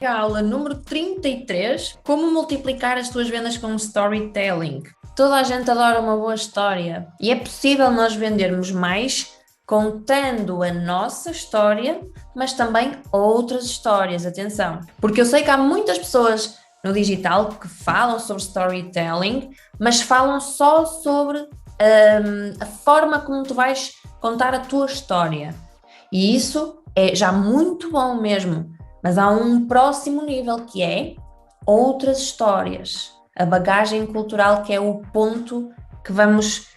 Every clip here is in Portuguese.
Aula número 33, como multiplicar as tuas vendas com storytelling. Toda a gente adora uma boa história e é possível nós vendermos mais contando a nossa história, mas também outras histórias, atenção. Porque eu sei que há muitas pessoas no digital que falam sobre storytelling, mas falam só sobre a forma como tu vais contar a tua história. E isso é já muito bom mesmo. Mas há um próximo nível que é outras histórias, a bagagem cultural, que é o ponto que vamos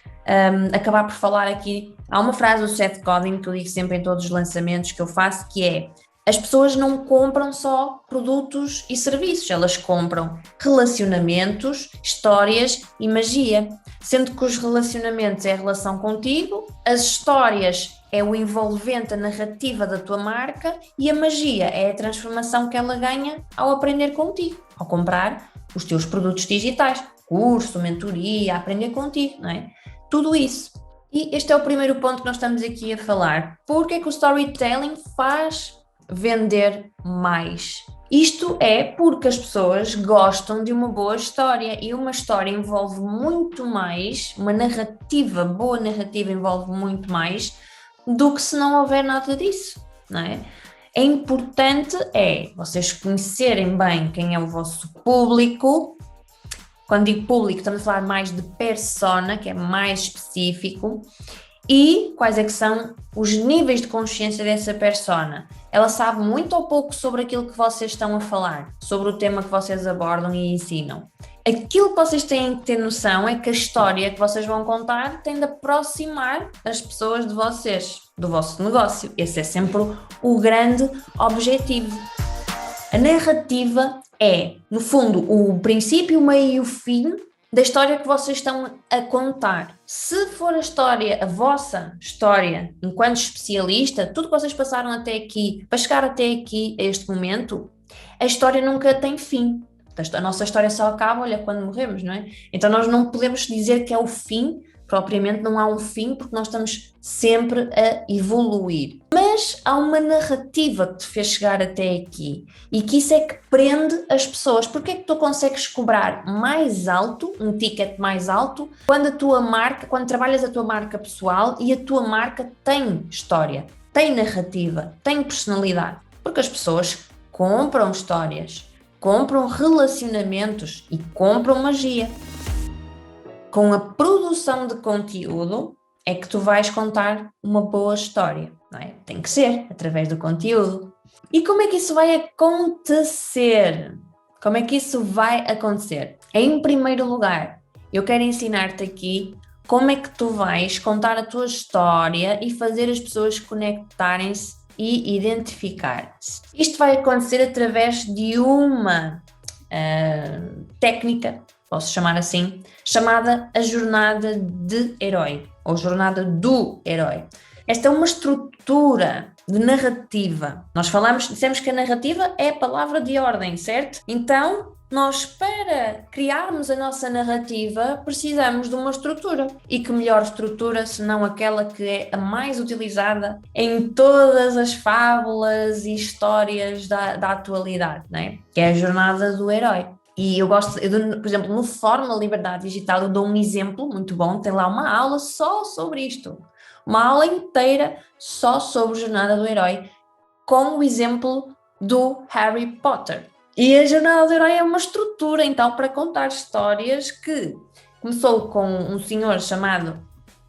acabar por falar aqui. Há uma frase do Seth Godin que eu digo sempre em todos os lançamentos que eu faço, que é: as pessoas não compram só produtos e serviços, elas compram relacionamentos, histórias e magia. Sendo que os relacionamentos é a relação contigo, as histórias é o envolvente, a narrativa da tua marca, e a magia é a transformação que ela ganha ao aprender contigo, ao comprar os teus produtos digitais, curso, mentoria, aprender contigo, não é? Tudo isso. E este é o primeiro ponto que nós estamos aqui a falar. Porque é que o storytelling faz vender mais? Isto é porque as pessoas gostam de uma boa história, e uma história envolve muito mais, uma narrativa, boa narrativa envolve muito mais do que se não houver nada disso, não é? É importante vocês conhecerem bem quem é o vosso público. Quando digo público, estamos a falar mais de persona, que é mais específico, e quais é que são os níveis de consciência dessa persona. Ela sabe muito ou pouco sobre aquilo que vocês estão a falar, sobre o tema que vocês abordam e ensinam. Aquilo que vocês têm que ter noção é que a história que vocês vão contar tem de aproximar as pessoas de vocês, do vosso negócio. Esse é sempre o grande objetivo. A narrativa é, no fundo, o princípio, o meio e o fim da história que vocês estão a contar. Se for a vossa história, enquanto especialista, tudo que vocês passaram até aqui, para chegar até aqui, a este momento, a história nunca tem fim. A nossa história só acaba, olha, quando morremos, não é? Então nós não podemos dizer que é o fim, propriamente não há um fim, porque nós estamos sempre a evoluir. Mas há uma narrativa que te fez chegar até aqui, e que isso é que prende as pessoas. Porque é que tu consegues cobrar mais alto, um ticket mais alto, quando trabalhas a tua marca pessoal e a tua marca tem história, tem narrativa, tem personalidade? Porque as pessoas compram histórias, compram relacionamentos e compram magia. Com a produção de conteúdo é que tu vais contar uma boa história, não é? Tem que ser através do conteúdo. E como é que isso vai acontecer? Como é que isso vai acontecer? Em primeiro lugar, eu quero ensinar-te aqui como é que tu vais contar a tua história e fazer as pessoas conectarem-se e identificar-se. Isto vai acontecer através de uma técnica, posso chamar assim, chamada a jornada de herói, ou jornada do herói. Esta é uma estrutura de narrativa. Nós dissemos que a narrativa é a palavra de ordem, certo? Então, nós, para criarmos a nossa narrativa, precisamos de uma estrutura. E que melhor estrutura senão aquela que é a mais utilizada em todas as fábulas e histórias da atualidade, não é? Que é a jornada do herói. E por exemplo, no Fórmula Liberdade Digital, eu dou um exemplo muito bom, tem lá uma aula só sobre isto. Uma aula inteira só sobre a jornada do herói, com o exemplo do Harry Potter. E a jornada do herói é uma estrutura, então, para contar histórias que começou com um senhor chamado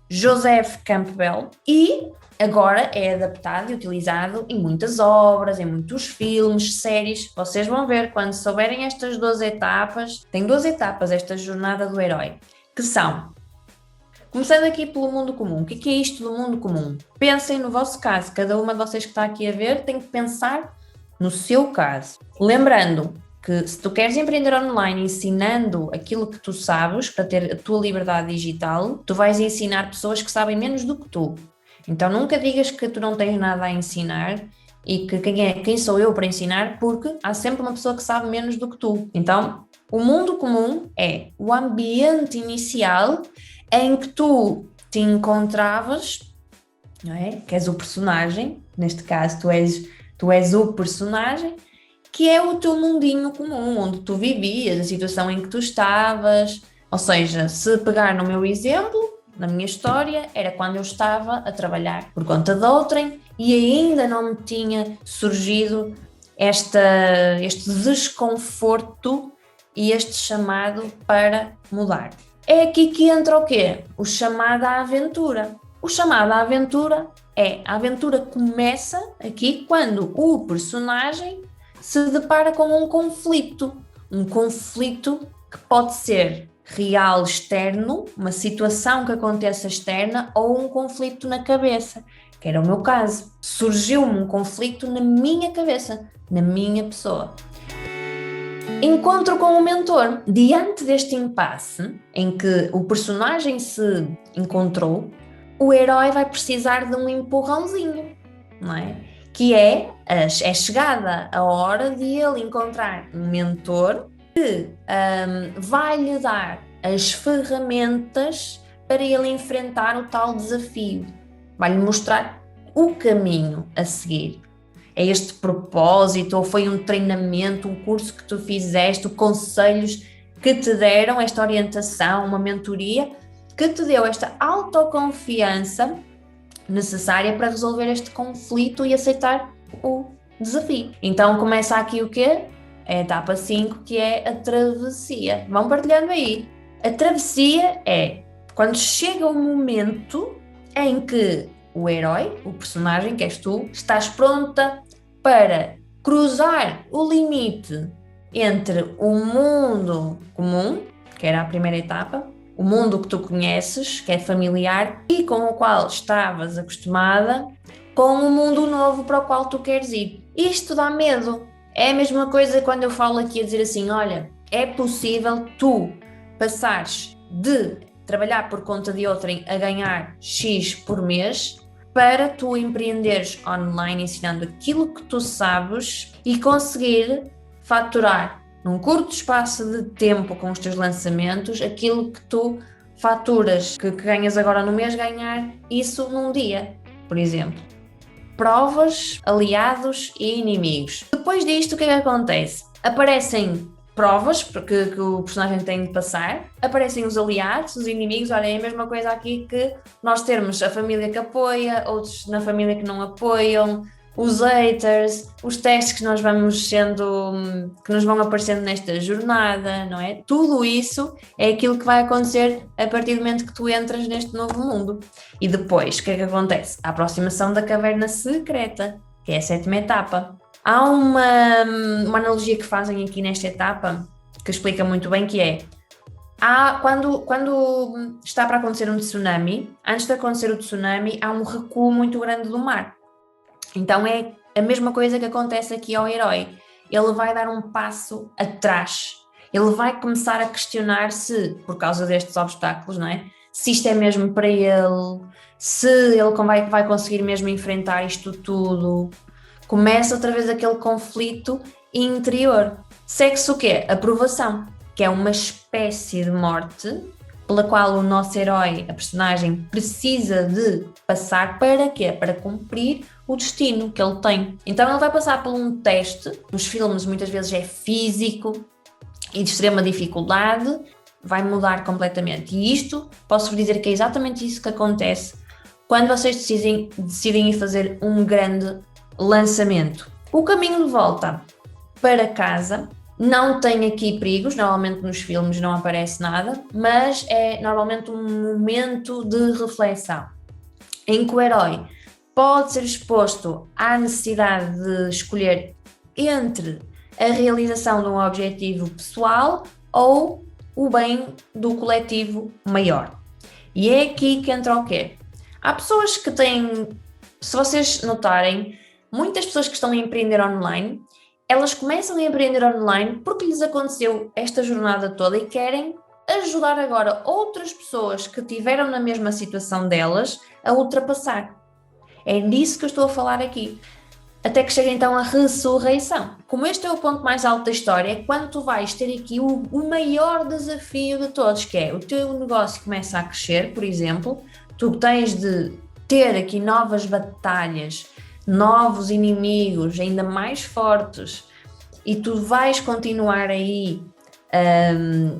Joseph Campbell e agora é adaptado e utilizado em muitas obras, em muitos filmes, séries. Vocês vão ver, quando souberem estas 12 etapas, tem 12 etapas esta jornada do herói, que são: começando aqui pelo mundo comum. O que é isto do mundo comum? Pensem no vosso caso. Cada uma de vocês que está aqui a ver tem que pensar no seu caso. Lembrando que se tu queres empreender online ensinando aquilo que tu sabes para ter a tua liberdade digital, tu vais ensinar pessoas que sabem menos do que tu. Então nunca digas que tu não tens nada a ensinar e que quem sou eu para ensinar, porque há sempre uma pessoa que sabe menos do que tu. Então, o mundo comum é o ambiente inicial em que tu te encontravas não é? Que és o personagem, neste caso tu és o personagem, que é o teu mundinho comum, onde tu vivias, a situação em que tu estavas. Ou seja, se pegar no meu exemplo, na minha história, era quando eu estava a trabalhar por conta de outrem e ainda não me tinha surgido este desconforto e este chamado para mudar. É aqui que entra o quê? O chamado à aventura. O chamado à aventura a aventura começa aqui quando o personagem se depara com um conflito que pode ser real externo, uma situação que aconteça externa ou um conflito na cabeça, que era o meu caso. Surgiu-me um conflito na minha cabeça, na minha pessoa. Encontro com o mentor. Diante deste impasse em que o personagem se encontrou, o herói vai precisar de um empurrãozinho, não é? Que é chegada a hora de ele encontrar um mentor que vai-lhe dar as ferramentas para ele enfrentar o tal desafio. Vai-lhe mostrar o caminho a seguir. É este propósito, ou foi um treinamento, um curso que tu fizeste, conselhos que te deram, esta orientação, uma mentoria, que te deu esta autoconfiança necessária para resolver este conflito e aceitar o desafio. Então começa aqui o quê? É a etapa 5, que é a travessia. Vão partilhando aí. A travessia é quando chega o momento em que o herói, o personagem que és tu, estás pronta para cruzar o limite entre o mundo comum, que era a primeira etapa, o mundo que tu conheces, que é familiar e com o qual estavas acostumada, com o mundo novo para o qual tu queres ir. Isto dá medo. É a mesma coisa quando eu falo aqui a dizer assim, olha, é possível tu passares de trabalhar por conta de outrem a ganhar X por mês para tu empreenderes online ensinando aquilo que tu sabes e conseguir faturar num curto espaço de tempo com os teus lançamentos aquilo que tu faturas, que ganhas agora no mês, ganhar isso num dia, por exemplo. Provas, aliados e inimigos. Depois disto, o que é que acontece? Aparecem provas que o personagem tem de passar, aparecem os aliados, os inimigos. Olha, é a mesma coisa aqui que nós termos a família que apoia, outros na família que não apoiam, os haters, os testes que nós vamos que nos vão aparecendo nesta jornada, não é? Tudo isso é aquilo que vai acontecer a partir do momento que tu entras neste novo mundo. E depois, o que é que acontece? A aproximação da caverna secreta, que é a 7ª etapa. Há uma analogia que fazem aqui nesta etapa que explica muito bem, que é quando está para acontecer um tsunami, antes de acontecer o tsunami, há um recuo muito grande do mar. Então é a mesma coisa que acontece aqui ao herói. Ele vai dar um passo atrás. Ele vai começar a questionar se, por causa destes obstáculos, não é? Se isto é mesmo para ele, se ele vai conseguir mesmo enfrentar isto tudo. Começa outra vez aquele conflito interior. Segue-se o quê? Aprovação, que é uma espécie de morte pela qual o nosso herói, a personagem, precisa de passar para quê? Para cumprir o destino que ele tem. Então ele vai passar por um teste, nos filmes muitas vezes é físico e de extrema dificuldade, vai mudar completamente. E isto, posso-vos dizer que é exatamente isso que acontece quando vocês decidem ir fazer um grande lançamento. O caminho de volta para casa não tem aqui perigos, normalmente nos filmes não aparece nada, mas é normalmente um momento de reflexão, em que o herói pode ser exposto à necessidade de escolher entre a realização de um objetivo pessoal ou o bem do coletivo maior. E é aqui que entra o quê? Há pessoas que têm, se vocês notarem, muitas pessoas que estão a empreender online, elas começam a empreender online porque lhes aconteceu esta jornada toda e querem ajudar agora outras pessoas que tiveram na mesma situação delas a ultrapassar. É disso que eu estou a falar aqui. Até que chega então a ressurreição. Como este é o ponto mais alto da história, é quando tu vais ter aqui o maior desafio de todos, que é o teu negócio começa a crescer, por exemplo, tu tens de ter aqui novas batalhas, novos inimigos ainda mais fortes, e tu vais continuar aí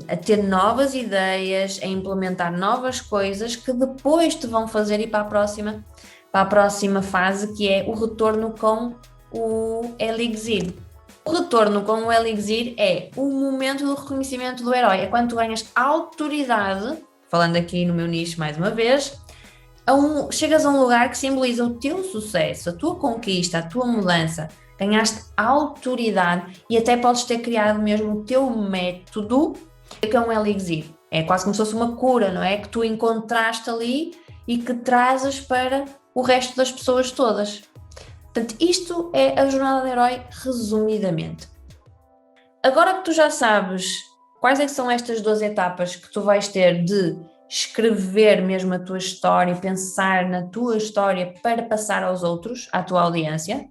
a ter novas ideias, a implementar novas coisas que depois te vão fazer ir para a próxima fase, que é o retorno com o Elixir. O retorno com o Elixir é o momento do reconhecimento do herói, é quando tu ganhas autoridade, falando aqui no meu nicho mais uma vez, chegas a um lugar que simboliza o teu sucesso, a tua conquista, a tua mudança, ganhaste autoridade e até podes ter criado mesmo o teu método, que é um elixir. É quase como se fosse uma cura, não é? Que tu encontraste ali e que trazes para o resto das pessoas todas. Portanto, isto é a jornada do herói resumidamente. Agora que tu já sabes quais é que são estas 2 etapas que tu vais ter de escrever mesmo a tua história, pensar na tua história para passar aos outros, à tua audiência.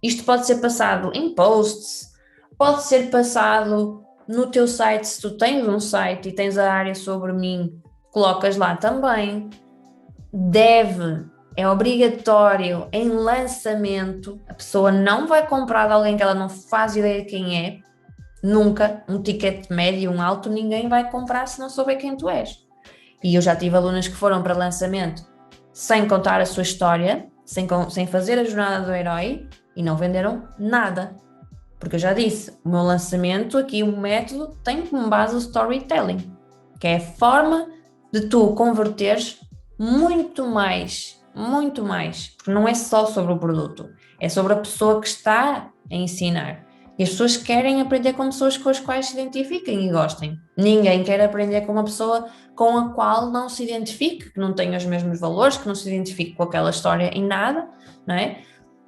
Isto pode ser passado em posts, pode ser passado no teu site, se tu tens um site e tens a área sobre mim, colocas lá também. É obrigatório em lançamento, a pessoa não vai comprar de alguém que ela não faz ideia de quem é, nunca, um ticket médio, um alto, ninguém vai comprar se não souber quem tu és. E eu já tive alunas que foram para lançamento sem contar a sua história, sem fazer a jornada do herói e não venderam nada. Porque eu já disse, o meu lançamento aqui, o método, tem como base o storytelling, que é a forma de tu converteres muito mais, porque não é só sobre o produto, é sobre a pessoa que está a ensinar. E as pessoas querem aprender com pessoas com as quais se identifiquem e gostem. Ninguém quer aprender com uma pessoa com a qual não se identifique, que não tenha os mesmos valores, que não se identifique com aquela história em nada, não é?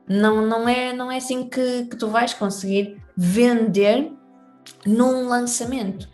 Não é assim que tu vais conseguir vender num lançamento.